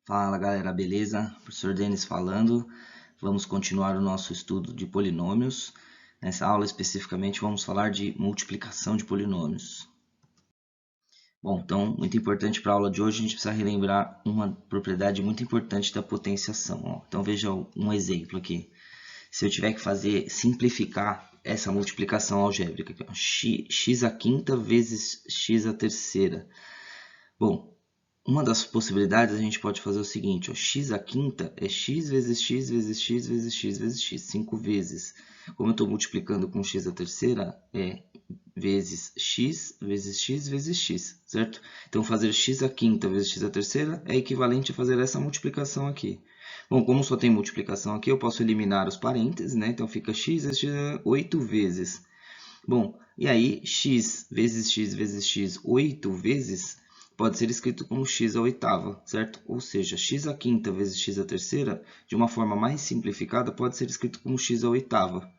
Fala galera, beleza? Professor Denis falando. Vamos continuar o nosso estudo de polinômios. Nessa aula especificamente vamos falar de multiplicação de polinômios. Bom, então, muito importante para a aula de hoje, a gente precisa relembrar uma propriedade muito importante da potenciação. Ó. Então veja um exemplo aqui. Se eu tiver que simplificar essa multiplicação algébrica, aqui, ó, x à quinta vezes x à terceira. Bom, uma das possibilidades a gente pode fazer o seguinte, ó, x à quinta é x vezes x vezes x vezes x vezes x, 5 vezes. Como eu estou multiplicando com x à terceira, é vezes x vezes x vezes x, certo? Então, fazer x à quinta vezes x à terceira é equivalente a fazer essa multiplicação aqui. Bom, como só tem multiplicação aqui, eu posso eliminar os parênteses, né? Então, fica x vezes x 8 vezes. Bom, e aí x vezes x 8 vezes pode ser escrito como x à oitava, certo? Ou seja, x à quinta vezes x à terceira, de uma forma mais simplificada, pode ser escrito como x à oitava,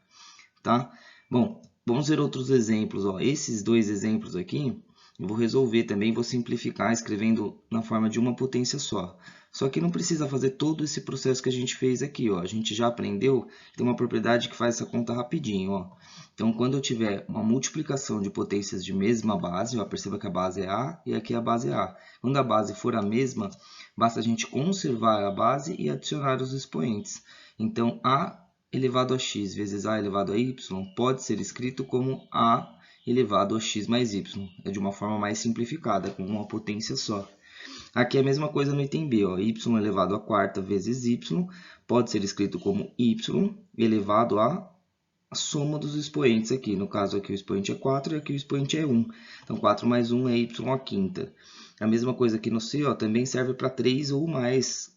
tá? Bom, vamos ver outros exemplos. Ó. Esses dois exemplos aqui, eu vou resolver também, vou simplificar escrevendo na forma de uma potência só. Só que não precisa fazer todo esse processo que a gente fez aqui. Ó. A gente já aprendeu, tem uma propriedade que faz essa conta rapidinho. Ó. Então, quando eu tiver uma multiplicação de potências de mesma base, ó, perceba que a base é A e aqui a base é A. Quando a base for a mesma, basta a gente conservar a base e adicionar os expoentes. Então, A elevado a x vezes a elevado a y pode ser escrito como a elevado a x mais y. É de uma forma mais simplificada, com uma potência só. Aqui é a mesma coisa no item B. Ó. Y elevado a quarta vezes y pode ser escrito como y elevado a soma dos expoentes aqui. No caso aqui o expoente é 4 e aqui o expoente é 1. Então 4 mais 1 é y à quinta. A mesma coisa aqui no C, ó, também serve para 3 ou mais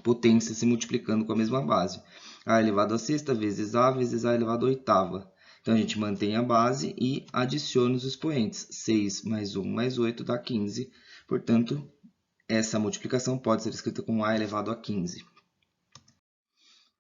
potências se multiplicando com a mesma base. A elevado a sexta vezes a elevado a oitava. Então, a gente mantém a base e adiciona os expoentes. 6 mais 1 mais 8 dá 15. Portanto, essa multiplicação pode ser escrita como a elevado a 15.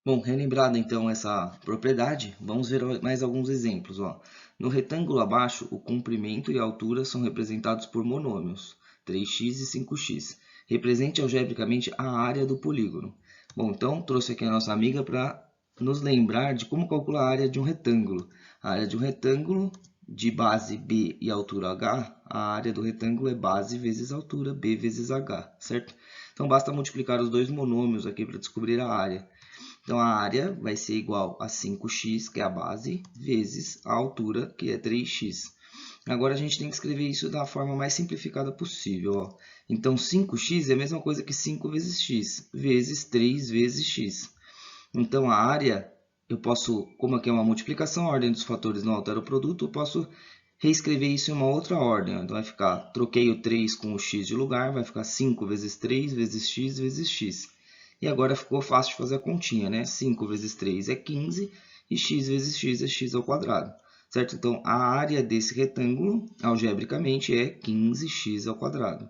Bom, relembrada então essa propriedade, vamos ver mais alguns exemplos. Ó. No retângulo abaixo, o comprimento e a altura são representados por monômios, 3x e 5x. Represente algebricamente a área do polígono. Bom, então trouxe aqui a nossa amiga para nos lembrar de como calcular a área de um retângulo. A área de um retângulo de base B e altura h, a área do retângulo é base vezes altura B vezes h, certo? Então basta multiplicar os dois monômios aqui para descobrir a área. Então, a área vai ser igual a 5x, que é a base, vezes a altura, que é 3x. Agora, a gente tem que escrever isso da forma mais simplificada possível. Ó. Então, 5x é a mesma coisa que 5 vezes x, vezes 3 vezes x. Então, a área, eu posso, como aqui é uma multiplicação, a ordem dos fatores não altera o produto, eu posso reescrever isso em uma outra ordem. Então, vai ficar, troquei o 3 com o x de lugar, vai ficar 5 vezes 3 vezes x vezes x. E agora ficou fácil de fazer a continha, né? 5 vezes 3 é 15 e x vezes x é x ao quadrado, certo? Então, a área desse retângulo, algebricamente, é 15x ao quadrado.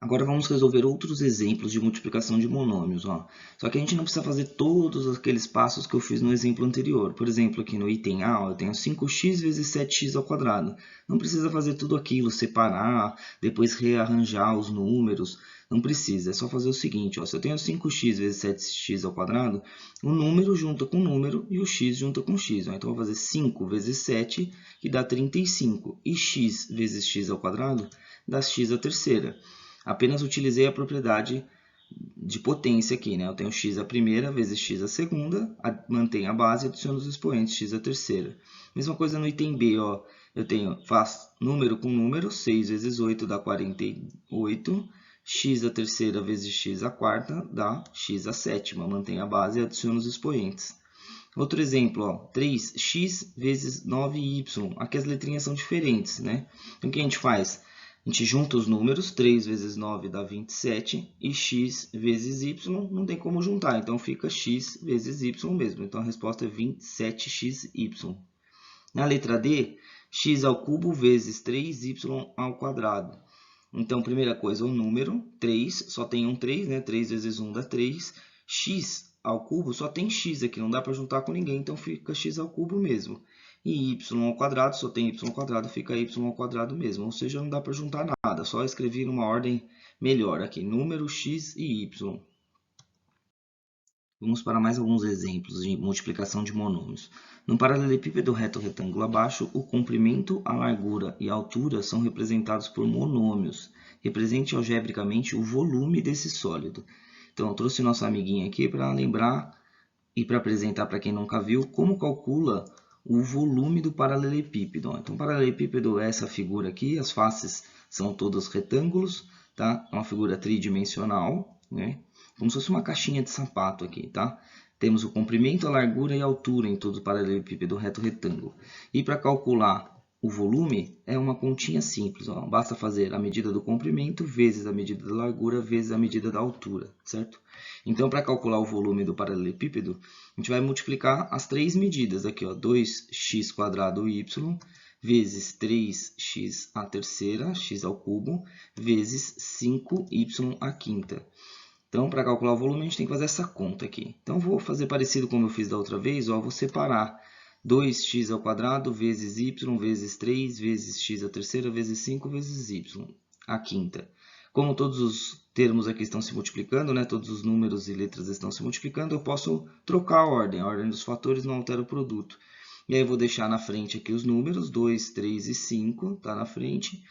Agora vamos resolver outros exemplos de multiplicação de monômios. Ó. Só que a gente não precisa fazer todos aqueles passos que eu fiz no exemplo anterior. Por exemplo, aqui no item A, ó, eu tenho 5x vezes 7x ao quadrado. Não precisa fazer tudo aquilo, separar, depois rearranjar os números. Não precisa, é só fazer o seguinte. Ó, se eu tenho 5x vezes 7x ao quadrado, o número junta com o número e o x junta com x. Ó. Então, eu vou fazer 5 vezes 7, que dá 35. E x vezes x ao quadrado dá x à terceira. Apenas utilizei a propriedade de potência aqui, né? Eu tenho x à primeira vezes x à segunda, mantenho a base e adiciono os expoentes x à terceira. Mesma coisa no item B, ó. Faço número com número, 6 vezes 8 dá 48, x à terceira vezes x à quarta dá x à sétima. Mantenho a base e adiciono os expoentes. Outro exemplo, ó, 3x vezes 9y. Aqui as letrinhas são diferentes, né? Então, o que a gente faz? A gente junta os números, 3 vezes 9 dá 27, e x vezes y não tem como juntar, então fica x vezes y mesmo. Então a resposta é 27xy. Na letra D, x ao cubo vezes 3y ao quadrado. Então, primeira coisa, o número, 3, só tem um 3, né? 3 vezes 1 dá 3. X ao cubo só tem x aqui, não dá para juntar com ninguém, então fica x ao cubo mesmo. E y ao quadrado, só tem y ao quadrado, fica y ao quadrado mesmo. Ou seja, não dá para juntar nada, só escrevi numa ordem melhor aqui, número, x e y. Vamos para mais alguns exemplos de multiplicação de monômios. No paralelepípedo reto retângulo abaixo, o comprimento, a largura e a altura são representados por monômios. Represente algebricamente o volume desse sólido. Então, eu trouxe nosso amiguinho aqui para lembrar e para apresentar para quem nunca viu como calcula o volume do paralelepípedo. Então, o paralelepípedo é essa figura aqui, as faces são todas retângulos, tá? Uma figura tridimensional, né? Como se fosse uma caixinha de sapato aqui, tá? Temos o comprimento, a largura e a altura em todo o paralelepípedo reto retângulo. E para calcular o volume é uma continha simples, ó. Basta fazer a medida do comprimento vezes a medida da largura vezes a medida da altura, certo? Então, para calcular o volume do paralelepípedo, a gente vai multiplicar as três medidas aqui, ó, 2x² y vezes 3x à terceira, x ao cubo, vezes 5y à quinta. Então, para calcular o volume, a gente tem que fazer essa conta aqui. Então, vou fazer parecido como eu fiz da outra vez. Ó, vou separar 2x² vezes y vezes 3 vezes x à terceira vezes 5 vezes y à quinta. Como todos os termos aqui estão se multiplicando, né, todos os números e letras estão se multiplicando, eu posso trocar a ordem dos fatores não altera o produto. E aí, eu vou deixar na frente aqui os números, 2, 3 e 5, está na frente.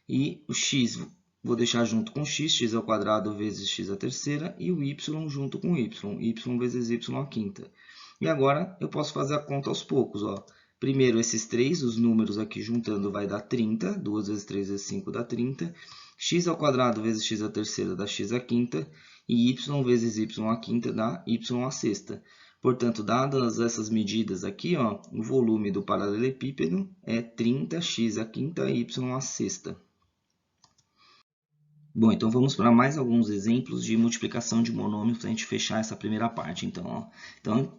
E o x vou deixar junto com x ao quadrado vezes x à terceira, e o y junto com y vezes y à quinta. E agora eu posso fazer a conta aos poucos, ó. Primeiro esses três, os números aqui juntando vai dar 30, 2 vezes 3 vezes 5 dá 30, x ao quadrado vezes x à terceira dá x à quinta, e y vezes y à quinta dá y à sexta. Portanto, dadas essas medidas aqui, ó, o volume do paralelepípedo é 30x à quinta y à sexta. Bom, então vamos para mais alguns exemplos de multiplicação de monômios para a gente fechar essa primeira parte. Então,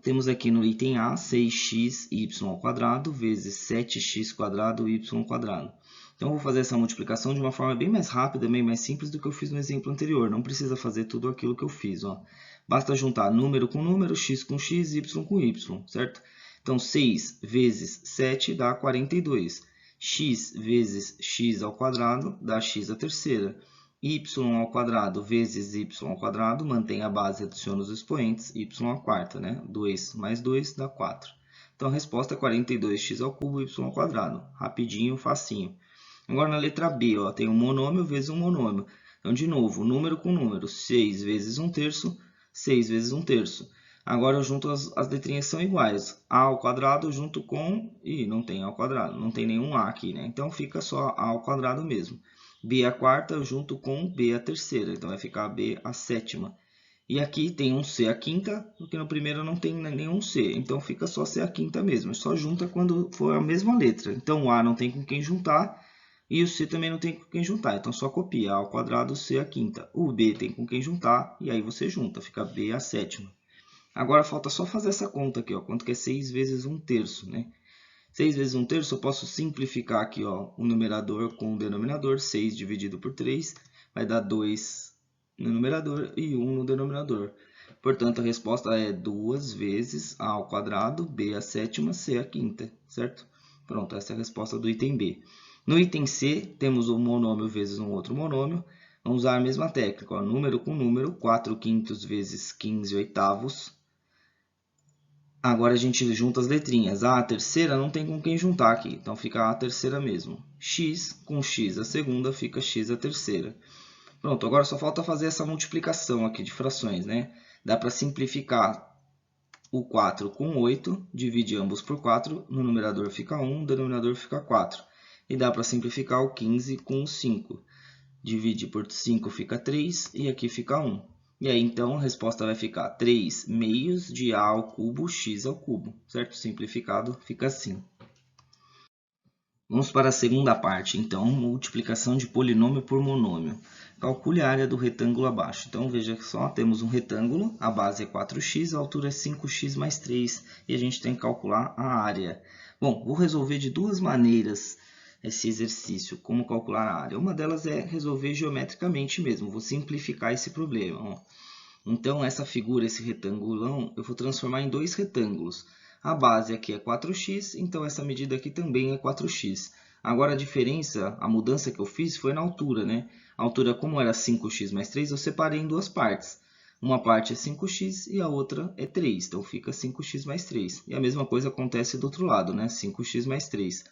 temos aqui no item A 6xy ao quadrado vezes 7x² y ao quadrado. Então, eu vou fazer essa multiplicação de uma forma bem mais rápida, bem mais simples do que eu fiz no exemplo anterior. Não precisa fazer tudo aquilo que eu fiz, ó. Basta juntar número com número, x com x, y com y, certo? Então, 6 vezes 7 dá 42. X vezes x ao quadrado dá x à terceira. Y ao quadrado vezes y ao quadrado, mantém a base e adiciona os expoentes, y à quarta, né? 2 mais 2 dá 4. Então, a resposta é 42x ao cubo, y ao quadrado. Rapidinho, facinho. Agora, na letra B, ó, tem um monômio vezes um monômio. Então, de novo, número com número, 6 vezes 1/3, 6 vezes 1/3. Agora, eu junto as letrinhas são iguais. A ao quadrado junto com... Ih, não tem A ao quadrado, não tem nenhum A aqui, né? Então, fica só A ao quadrado mesmo. B à quarta junto com B à terceira, então vai ficar B à sétima. E aqui tem um C à quinta, porque no primeiro não tem nenhum C, então fica só C à quinta mesmo. Só junta quando for a mesma letra. Então o A não tem com quem juntar e o C também não tem com quem juntar. Então só copia A ao quadrado, C à quinta. O B tem com quem juntar e aí você junta, fica B à sétima. Agora falta só fazer essa conta aqui, ó, quanto que é 6 vezes 1/3, né? 6 vezes 1/3, eu posso simplificar aqui, ó, o numerador com o denominador. 6 dividido por 3 vai dar 2 no numerador e 1 no denominador. Portanto, a resposta é 2 vezes A ao quadrado, B à sétima, C à quinta, certo? Pronto, essa é a resposta do item B. No item C, temos um monômio vezes um outro monômio. Vamos usar a mesma técnica, ó, número com número, 4/5 vezes 15/8. Agora a gente junta as letrinhas. A terceira não tem com quem juntar aqui, então fica a terceira mesmo. X com x a segunda fica x a terceira. Pronto, agora só falta fazer essa multiplicação aqui de frações, né? Dá para simplificar o 4 com 8, divide ambos por 4, no numerador fica 1, no denominador fica 4. E dá para simplificar o 15 com 5. Divide por 5 fica 3 e aqui fica 1. E aí, então, a resposta vai ficar 3 meios de A ao cubo x ao cubo, certo? Simplificado fica assim. Vamos para a segunda parte, então, multiplicação de polinômio por monômio. Calcule a área do retângulo abaixo. Então, veja só, temos um retângulo, a base é 4x, a altura é 5x mais 3, e a gente tem que calcular a área. Bom, vou resolver de duas maneiras esse exercício, como calcular a área. Uma delas é resolver geometricamente mesmo, vou simplificar esse problema. Ó. Então, essa figura, esse retangulão, eu vou transformar em dois retângulos. A base aqui é 4x, então essa medida aqui também é 4x. Agora a diferença, a mudança que eu fiz foi na altura, né? A altura, como era 5x mais 3, eu separei em duas partes. Uma parte é 5x e a outra é 3, então fica 5x mais 3. E a mesma coisa acontece do outro lado, né? 5x mais 3.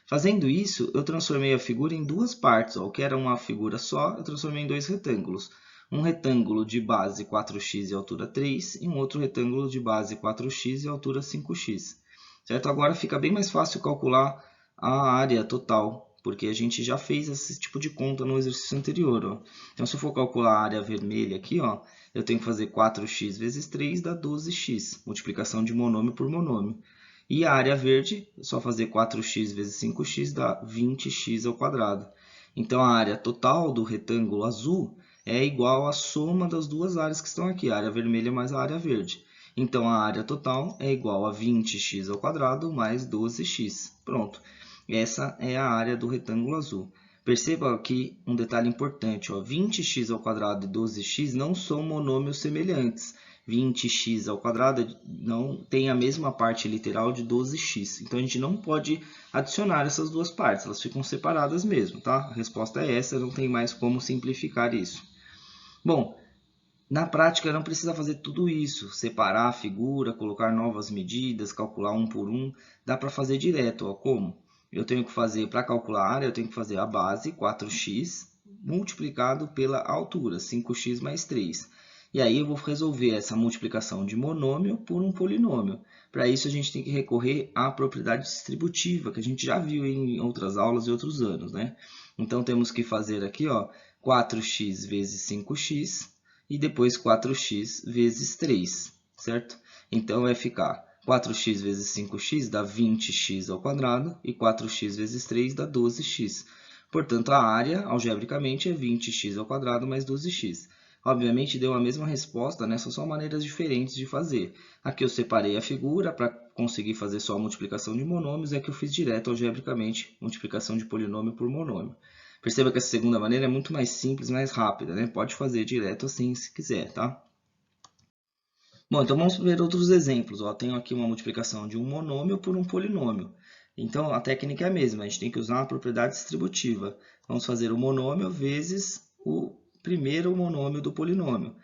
Fazendo isso, eu transformei a figura em duas partes. Ó. O que era uma figura só, eu transformei em dois retângulos. Um retângulo de base 4x e altura 3 e um outro retângulo de base 4x e altura 5x. Certo? Agora fica bem mais fácil calcular a área total, porque a gente já fez esse tipo de conta no exercício anterior. Ó. Então, se eu for calcular a área vermelha aqui, ó, eu tenho que fazer 4x vezes 3 dá 12x, multiplicação de monômio por monômio. E a área verde, é só fazer 4x vezes 5x dá 20x ao quadrado. Então, a área total do retângulo azul é igual à soma das duas áreas que estão aqui, a área vermelha mais a área verde. Então, a área total é igual a 20x ao quadrado mais 12x. Pronto. Essa é a área do retângulo azul. Perceba aqui um detalhe importante. Ó, 20x ao quadrado e 12x não são monômios semelhantes. 20x ao quadrado não tem a mesma parte literal de 12x. Então, a gente não pode adicionar essas duas partes. Elas ficam separadas mesmo, tá? A resposta é essa, não tem mais como simplificar isso. Bom, na prática não precisa fazer tudo isso, separar a figura, colocar novas medidas, calcular um por um, dá para fazer direto, ó, como? Eu tenho que fazer, para calcular a área, eu tenho que fazer a base, 4x, multiplicado pela altura, 5x mais 3. E aí eu vou resolver essa multiplicação de monômio por um polinômio. Para isso a gente tem que recorrer à propriedade distributiva, que a gente já viu em outras aulas e outros anos, né? Então temos que fazer aqui, ó, 4x vezes 5x, e depois 4x vezes 3, certo? Então, vai ficar 4x vezes 5x dá 20x ao quadrado e 4x vezes 3 dá 12x. Portanto, a área, algebricamente, é 20x ao quadrado mais 12x. Obviamente, deu a mesma resposta, né? São só maneiras diferentes de fazer. Aqui eu separei a figura para conseguir fazer só a multiplicação de monômios, é que eu fiz direto, algebricamente, multiplicação de polinômio por monômio. Perceba que essa segunda maneira é muito mais simples, mais rápida, né? Pode fazer direto assim se quiser, tá? Bom, então vamos ver outros exemplos. Ó, tenho aqui uma multiplicação de um monômio por um polinômio. Então, a técnica é a mesma, a gente tem que usar a propriedade distributiva. Vamos fazer o monômio vezes o primeiro monômio do polinômio.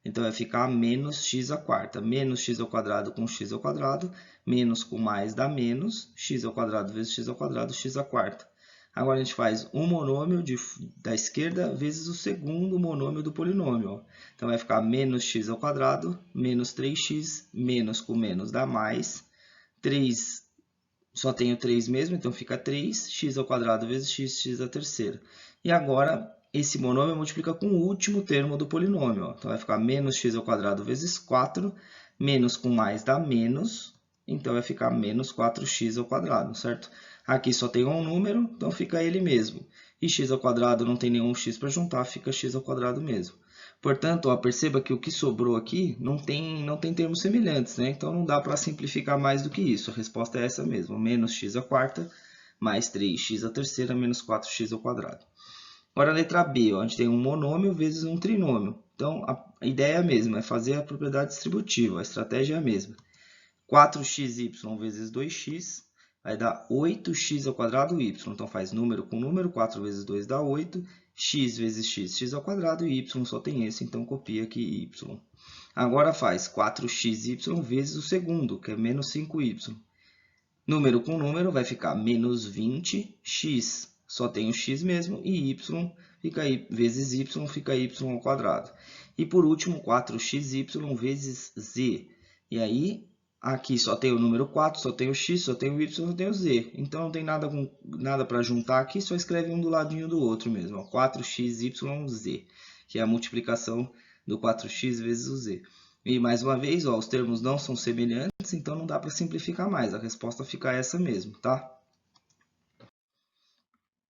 Então, vai ficar menos x à quarta. Menos x ao quadrado com x ao quadrado, menos com mais dá menos, x ao quadrado vezes x ao quadrado, x à quarta. Agora, a gente faz um monômio da esquerda vezes o segundo monômio do polinômio. Ó. Então, vai ficar menos x ao quadrado, menos 3x, menos com menos dá mais. 3, só tenho 3 mesmo, então fica 3, x ao quadrado vezes x, x à terceira. E agora, esse monômio multiplica com o último termo do polinômio. Ó. Então, vai ficar menos x ao quadrado vezes 4, menos com mais dá menos, então vai ficar menos 4x ao quadrado, certo? Aqui só tem um número, então fica ele mesmo. E x ao quadrado não tem nenhum x para juntar, fica x ao quadrado mesmo. Portanto, ó, perceba que o que sobrou aqui não tem termos semelhantes, né? Então não dá para simplificar mais do que isso. A resposta é essa mesmo, menos x à quarta mais 3x à terceira menos 4x ao quadrado. Agora a letra B, ó, a gente tem um monômio vezes um trinômio. Então a ideia é a mesma, é fazer a propriedade distributiva, a estratégia é a mesma. 4xy vezes 2x vai dar 8x ao quadrado y. Então, faz número com número, 4 vezes 2 dá 8. X vezes x, x ao quadrado, e y só tem esse, então copia aqui y. Agora faz 4xy vezes o segundo, que é menos 5y. Número com número vai ficar menos 20x, só tem o x mesmo, e y fica aí, vezes y fica y ao quadrado. E por último, 4xy vezes z. E aí, aqui só tem o número 4, só tem o x, só tem o y, só tem o z. Então, não tem nada para juntar aqui, só escreve um do ladinho do outro mesmo. Ó, 4xyz, que é a multiplicação do 4x vezes o z. E, mais uma vez, ó, os termos não são semelhantes, então não dá para simplificar mais. A resposta fica essa mesmo, tá?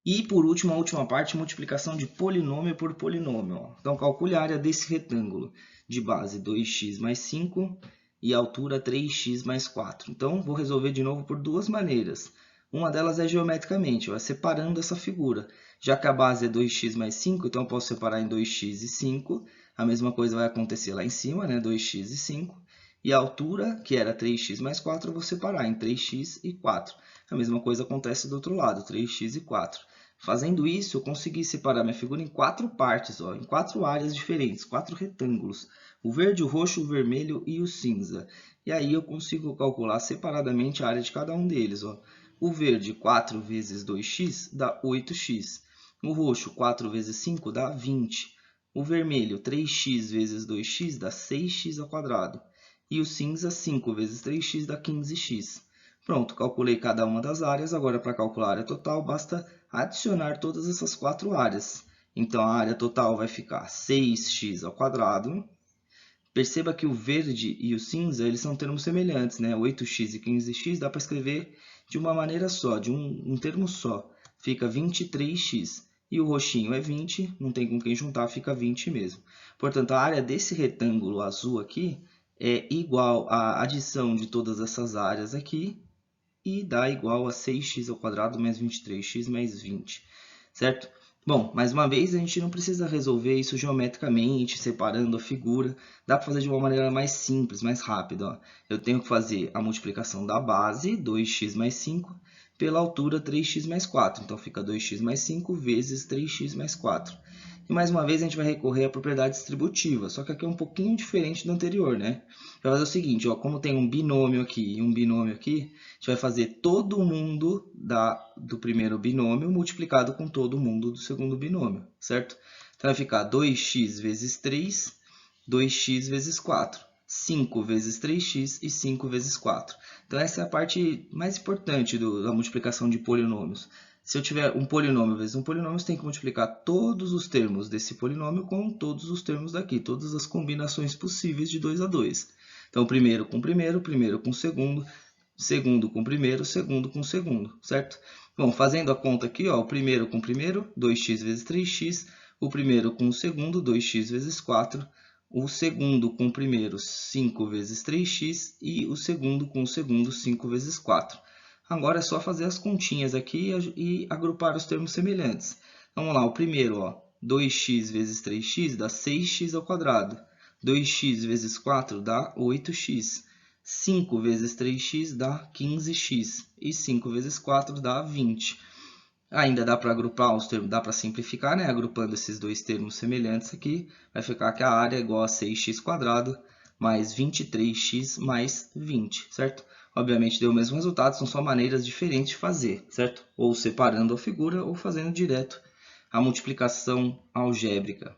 E, por último, a última parte, multiplicação de polinômio por polinômio. Ó. Então, calcule a área desse retângulo de base 2x mais 5 e altura 3x mais 4. Então, vou resolver de novo por duas maneiras. Uma delas é geometricamente, ó, separando essa figura. Já que a base é 2x mais 5, então eu posso separar em 2x e 5. A mesma coisa vai acontecer lá em cima, né? 2x e 5. E a altura, que era 3x mais 4, eu vou separar em 3x e 4. A mesma coisa acontece do outro lado, 3x e 4. Fazendo isso, eu consegui separar minha figura em 4 partes, ó, em 4 áreas diferentes, 4 retângulos. O verde, o roxo, o vermelho e o cinza. E aí eu consigo calcular separadamente a área de cada um deles. Ó. O verde, 4 vezes 2x, dá 8x. O roxo, 4 vezes 5, dá 20. O vermelho, 3x vezes 2x, dá 6x ao quadrado. E o cinza, 5 vezes 3x, dá 15x. Pronto, calculei cada uma das áreas. Agora, para calcular a área total, basta adicionar todas essas 4 áreas. Então, a área total vai ficar 6x ao quadrado. Perceba que o verde e o cinza eles são termos semelhantes, né? 8x e 15x dá para escrever de uma maneira só, de um termo só. Fica 23x. E o roxinho é 20, não tem com quem juntar, fica 20 mesmo. Portanto, a área desse retângulo azul aqui é igual à adição de todas essas áreas aqui e dá igual a 6x ao quadrado mais 23x mais 20, certo? Bom, mais uma vez, a gente não precisa resolver isso geometricamente, separando a figura. Dá para fazer de uma maneira mais simples, mais rápida. Ó. Eu tenho que fazer a multiplicação da base, 2x mais 5, pela altura 3x mais 4. Então, fica 2x mais 5 vezes 3x mais 4. E mais uma vez a gente vai recorrer à propriedade distributiva, só que aqui é um pouquinho diferente do anterior, né? Vai fazer o seguinte, ó, como tem um binômio aqui e um binômio aqui, a gente vai fazer todo mundo do primeiro binômio multiplicado com todo mundo do segundo binômio, certo? Então vai ficar 2x vezes 3, 2x vezes 4. 5 vezes 3x e 5 vezes 4. Então essa é a parte mais importante da multiplicação de polinômios. Se eu tiver um polinômio vezes um polinômio, você tem que multiplicar todos os termos desse polinômio com todos os termos daqui, todas as combinações possíveis de 2 a 2. Então, primeiro com primeiro, primeiro com segundo, segundo com primeiro, segundo com segundo, certo? Bom, fazendo a conta aqui, ó, o primeiro com primeiro, 2x vezes 3x, o primeiro com o segundo, 2x vezes 4, o segundo com o primeiro, 5 vezes 3x, e o segundo com o segundo, 5 vezes 4. Agora é só fazer as continhas aqui e agrupar os termos semelhantes. Vamos lá, o primeiro, ó, 2x vezes 3x dá 6x ao quadrado. 2x vezes 4 dá 8x. 5 vezes 3x dá 15x. E 5 vezes 4 dá 20. Ainda dá para agrupar os termos, dá para simplificar, né? Agrupando esses dois termos semelhantes aqui, vai ficar que a área é igual a 6x² mais 23x mais 20, certo? Obviamente deu o mesmo resultado, são só maneiras diferentes de fazer, certo? Ou separando a figura ou fazendo direto a multiplicação algébrica.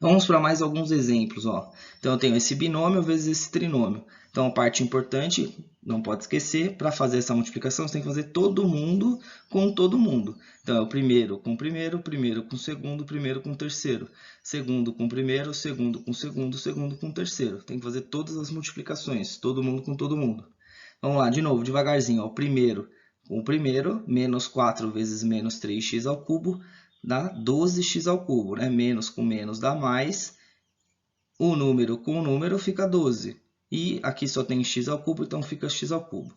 Vamos para mais alguns exemplos. Ó. Então, eu tenho esse binômio vezes esse trinômio. Então, a parte importante, não pode esquecer, para fazer essa multiplicação, você tem que fazer todo mundo com todo mundo. Então, é o primeiro com primeiro, primeiro com segundo, primeiro com terceiro. Segundo com primeiro, segundo com segundo, segundo com terceiro. Tem que fazer todas as multiplicações, todo mundo com todo mundo. Vamos lá, de novo, devagarzinho. Ó. O primeiro com o primeiro, menos 4 vezes menos 3x ao cubo, dá 12x ao cubo, né? Menos com menos dá mais. O número com o número fica 12. E aqui só tem x ao cubo, então fica x ao cubo.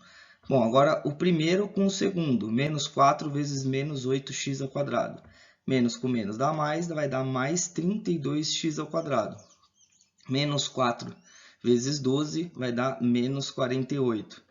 Bom, agora o primeiro com o segundo. Menos 4 vezes menos 8x ao quadrado. Menos com menos dá mais, vai dar mais 32x ao quadrado. Menos 4 vezes 12 vai dar menos 48.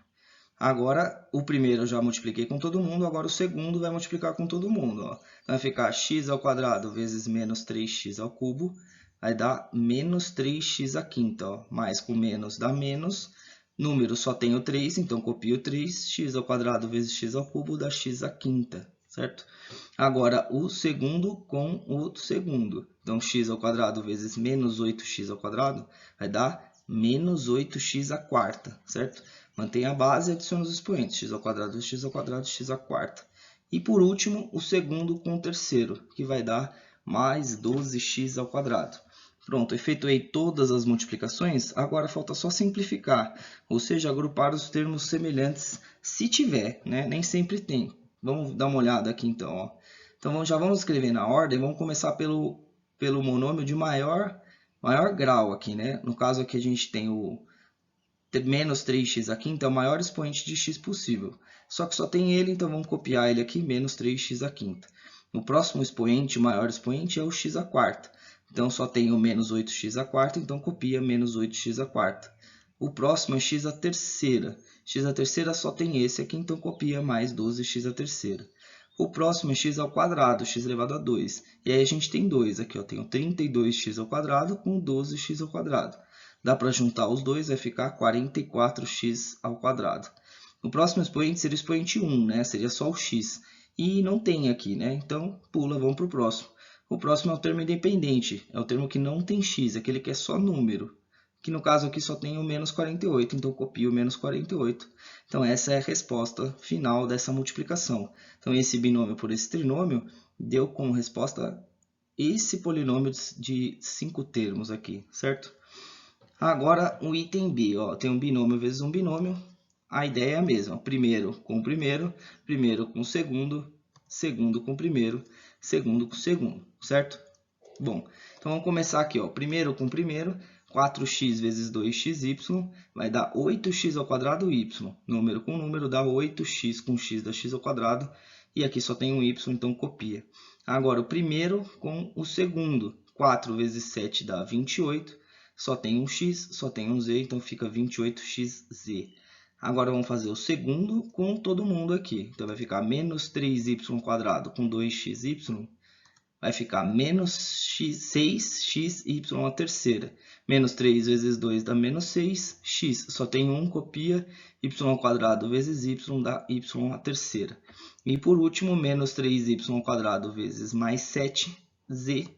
Agora, o primeiro eu já multipliquei com todo mundo, agora o segundo vai multiplicar com todo mundo. Ó. Vai ficar x ao quadrado vezes menos 3x ao cubo, vai dar menos 3x à quinta. Ó. Mais com menos dá menos. Número só tem o 3, então copio o 3. X ao quadrado vezes x ao cubo dá x à quinta, certo? Agora, o segundo com o segundo. Então, x ao quadrado vezes menos 8x ao quadrado vai dar menos 8x à quarta, certo? Mantém a base e adiciona os expoentes. X ao quadrado vezes x ao quadrado, x à quarta. E por último, o segundo com o terceiro, que vai dar mais 12x ao quadrado. Pronto, efetuei todas as multiplicações, agora falta só simplificar, ou seja, agrupar os termos semelhantes, se tiver, né? Nem sempre tem. Vamos dar uma olhada aqui então. Ó. Então já vamos escrever na ordem, vamos começar pelo monômio de maior grau aqui, né? No caso aqui a gente tem o menos 3x à quinta, é o maior expoente de x possível. Só que só tem ele, então vamos copiar ele aqui, menos 3x à quinta. O próximo expoente, o maior expoente, é o x à quarta. Então, só tem o menos 8x à quarta, então copia menos 8x à quarta. O próximo é x à terceira. X à terceira só tem esse aqui, então copia mais 12x à terceira. O próximo é x ao quadrado, x elevado a 2. E aí a gente tem 2 aqui, ó. Tem o 32x ao quadrado com 12x ao quadrado. Dá para juntar os dois, vai ficar 44x ao quadrado. O próximo expoente seria o expoente 1, né? Seria só o x. E não tem aqui, né? Então, pula, vamos para o próximo. O próximo é o termo independente. É o termo que não tem x, aquele que é só número. Que no caso aqui só tem o menos 48, então copio o menos 48. Então, essa é a resposta final dessa multiplicação. Então, esse binômio por esse trinômio deu como resposta esse polinômio de 5 termos aqui, certo? Agora, o item B, ó, tem um binômio vezes um binômio. A ideia é a mesma, primeiro com primeiro, primeiro com segundo, segundo com primeiro, segundo com segundo, certo? Bom, então vamos começar aqui, ó, primeiro com primeiro, 4x vezes 2xy vai dar 8x ao quadrado y. Número com número dá 8x com x dá x ao quadrado. E aqui só tem um y, então copia. Agora, o primeiro com o segundo, 4 vezes 7 dá 28. Só tem um x, só tem um z, então fica 28xz. Agora vamos fazer o segundo com todo mundo aqui. Então vai ficar menos 3y² com 2xy. Vai ficar menos 6xy à terceira. Menos 3 vezes 2 dá menos 6. X só tem 1, copia. Y² vezes y dá y à terceira. E por último, menos 3y² vezes mais 7z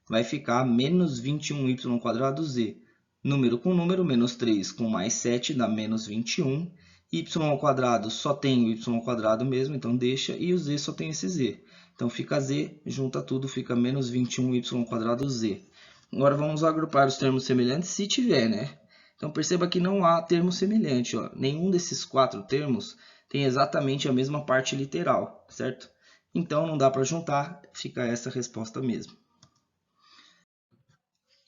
vai ficar menos 21y² z. Número com número, menos 3 com mais 7 dá menos 21. Y² só tem o y² mesmo, então deixa. E o z só tem esse z. Então fica z, junta tudo, fica menos 21y² z. Agora vamos agrupar os termos semelhantes se tiver, né? Então perceba que não há termo semelhante, ó. Nenhum desses 4 termos tem exatamente a mesma parte literal, certo? Então não dá para juntar, fica essa resposta mesmo.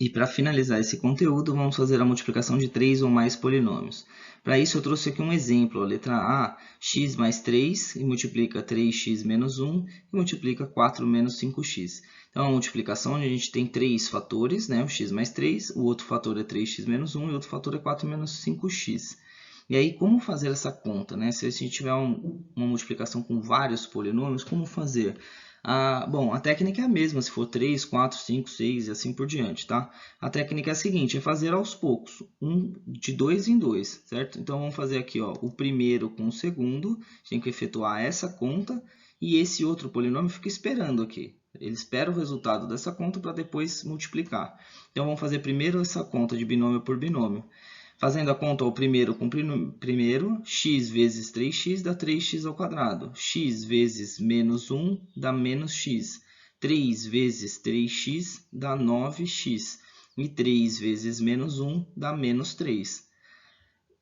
E para finalizar esse conteúdo, vamos fazer a multiplicação de 3 ou mais polinômios. Para isso, eu trouxe aqui um exemplo. A letra A, x mais 3, e multiplica 3x menos 1, e multiplica 4 menos 5x. Então, é uma multiplicação onde a gente tem 3 fatores, né? O x mais 3, o outro fator é 3x menos 1, e o outro fator é 4 menos 5x. E aí, como fazer essa conta, né? Se a gente tiver uma multiplicação com vários polinômios, como fazer? Bom, a técnica é a mesma, se for 3, 4, 5, 6 e assim por diante, tá? A técnica é a seguinte, é fazer aos poucos, de 2 em 2, certo? Então, vamos fazer aqui, ó, o primeiro com o segundo, tem que efetuar essa conta, e esse outro polinômio fica esperando aqui. Ele espera o resultado dessa conta para depois multiplicar. Então, vamos fazer primeiro essa conta de binômio por binômio. Fazendo a conta, o primeiro com primeiro, x vezes 3x dá 3x ao quadrado. X vezes menos 1 dá menos x. 3 vezes 3x dá 9x. E 3 vezes menos 1 dá menos 3.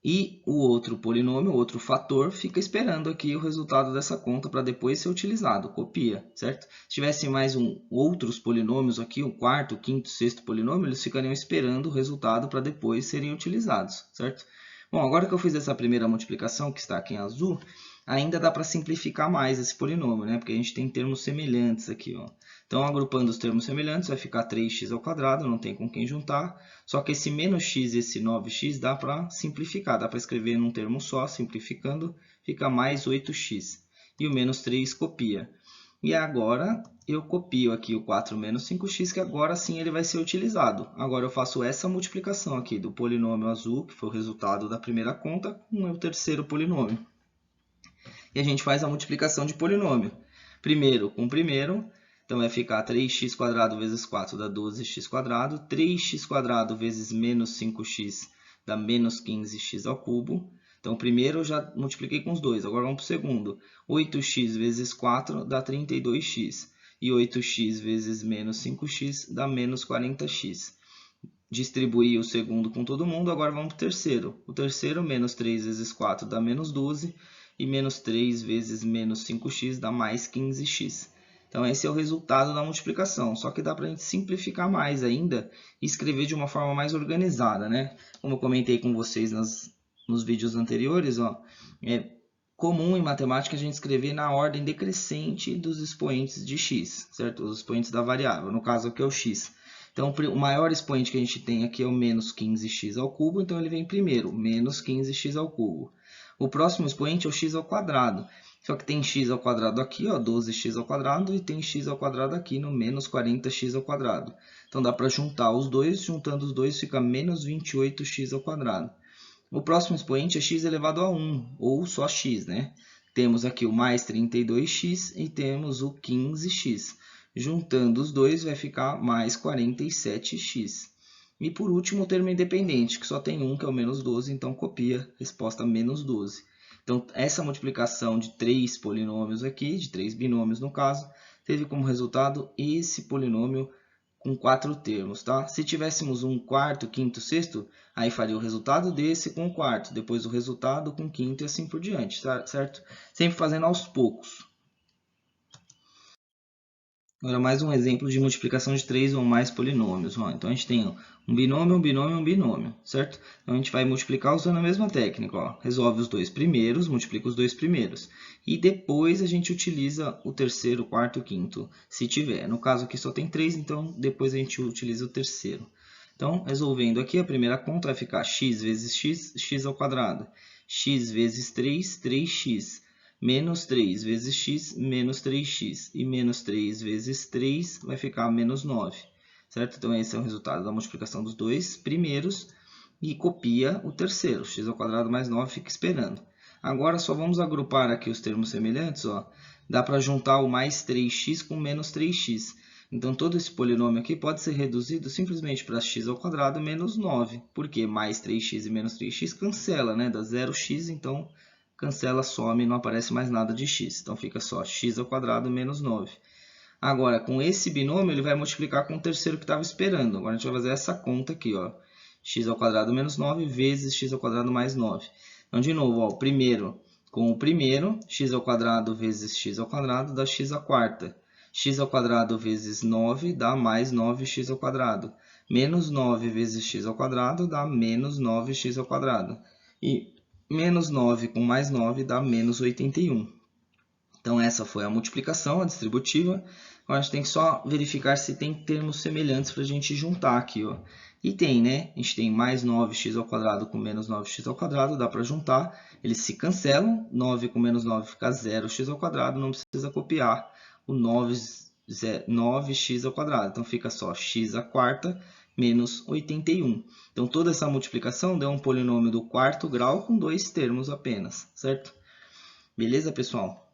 E o outro polinômio, o outro fator, fica esperando aqui o resultado dessa conta para depois ser utilizado. Copia, certo? Se tivesse mais outros polinômios aqui, o quarto, o quinto, sexto polinômio, eles ficariam esperando o resultado para depois serem utilizados, certo? Bom, agora que eu fiz essa primeira multiplicação, que está aqui em azul, ainda dá para simplificar mais esse polinômio, né? Porque a gente tem termos semelhantes aqui, ó. Então, agrupando os termos semelhantes, vai ficar 3x ao quadrado, não tem com quem juntar. Só que esse menos x e esse 9x dá para simplificar, dá para escrever num termo só, simplificando, fica mais 8x. E o menos 3 copia. E agora, eu copio aqui o 4 menos 5x, que agora sim ele vai ser utilizado. Agora eu faço essa multiplicação aqui do polinômio azul, que foi o resultado da primeira conta, com o terceiro polinômio. E a gente faz a multiplicação de polinômio. Primeiro com primeiro, então vai ficar 3x² vezes 4 dá 12x². 3x² vezes menos 5x dá menos 15x ao cubo. Então, o primeiro eu já multipliquei com os dois. Agora vamos para o segundo. 8x vezes 4 dá 32x. E 8x vezes menos 5x dá menos 40x. Distribuí o segundo com todo mundo. Agora vamos para o terceiro. O terceiro, menos 3 vezes 4 dá menos 12. E menos 3 vezes menos 5x dá mais 15x. Então, esse é o resultado da multiplicação. Só que dá para a gente simplificar mais ainda e escrever de uma forma mais organizada, né? Como eu comentei com vocês nos vídeos anteriores, ó, comum em matemática a gente escrever na ordem decrescente dos expoentes de x, certo? Os expoentes da variável, no caso aqui é o x. Então, o maior expoente que a gente tem aqui é o menos 15x ao cubo, então ele vem primeiro, menos 15x ao cubo. O próximo expoente é o x ao quadrado, só que tem x ao quadrado aqui, ó, 12x ao quadrado, e tem x ao quadrado aqui no menos 40x ao quadrado. Então, dá para juntar os dois, juntando os dois fica menos 28x ao quadrado. O próximo expoente é x elevado a 1, ou só x, né? Temos aqui o mais 32x e temos o 15x. Juntando os dois vai ficar mais 47x. E por último o termo independente, que só tem um, que é o menos 12, então copia, resposta menos 12. Então essa multiplicação de 3 polinômios aqui, de 3 binômios no caso, teve como resultado esse polinômio com 4 termos, tá? Se tivéssemos um quarto, quinto, sexto, aí faria o resultado desse com o quarto, depois o resultado com o quinto e assim por diante, certo? Sempre fazendo aos poucos. Agora mais um exemplo de multiplicação de 3 ou mais polinômios. Então a gente tem um binômio, um binômio e um binômio, certo? Então a gente vai multiplicar usando a mesma técnica. Ó. Resolve os dois primeiros, multiplica os dois primeiros. E depois a gente utiliza o terceiro, quarto e quinto, se tiver. No caso aqui só tem 3, então depois a gente utiliza o terceiro. Então, resolvendo aqui, a primeira conta vai ficar x vezes x, x ao quadrado. X vezes 3, 3x. Menos 3 vezes x, menos 3x. E menos 3 vezes 3 vai ficar menos 9. Certo? Então, esse é o resultado da multiplicação dos dois primeiros. E copia o terceiro. X ao quadrado mais 9 fica esperando. Agora, só vamos agrupar aqui os termos semelhantes. Ó. Dá para juntar o mais 3x com menos 3x. Então, todo esse polinômio aqui pode ser reduzido simplesmente para x ao quadrado menos 9. Porque mais 3x e menos 3x cancela, né? Dá 0x, então cancela, some, não aparece mais nada de x. Então, fica só x ao quadrado menos 9. Agora, com esse binômio, ele vai multiplicar com o terceiro que estava esperando. Agora, a gente vai fazer essa conta aqui, ó. X ao quadrado menos 9 vezes x ao quadrado mais 9. Então, de novo, ó, com o primeiro, x ao quadrado vezes x ao quadrado dá x à quarta. X ao quadrado vezes 9 dá mais 9x ao quadrado. Menos 9 vezes x ao quadrado dá menos 9x ao quadrado. E menos 9 com mais 9 dá menos 81. Então, essa foi a multiplicação, a distributiva. Agora, a gente tem que só verificar se tem termos semelhantes para a gente juntar aqui. Ó. E tem, né? A gente tem mais 9x ao quadrado com menos 9x ao quadrado, dá para juntar. Eles se cancelam, 9 com menos 9 fica 0x ao quadrado, não precisa copiar o 9x ao quadrado. Então, fica só x à quarta menos 81. Então, toda essa multiplicação deu um polinômio do quarto grau com 2 termos apenas, certo? Beleza, pessoal?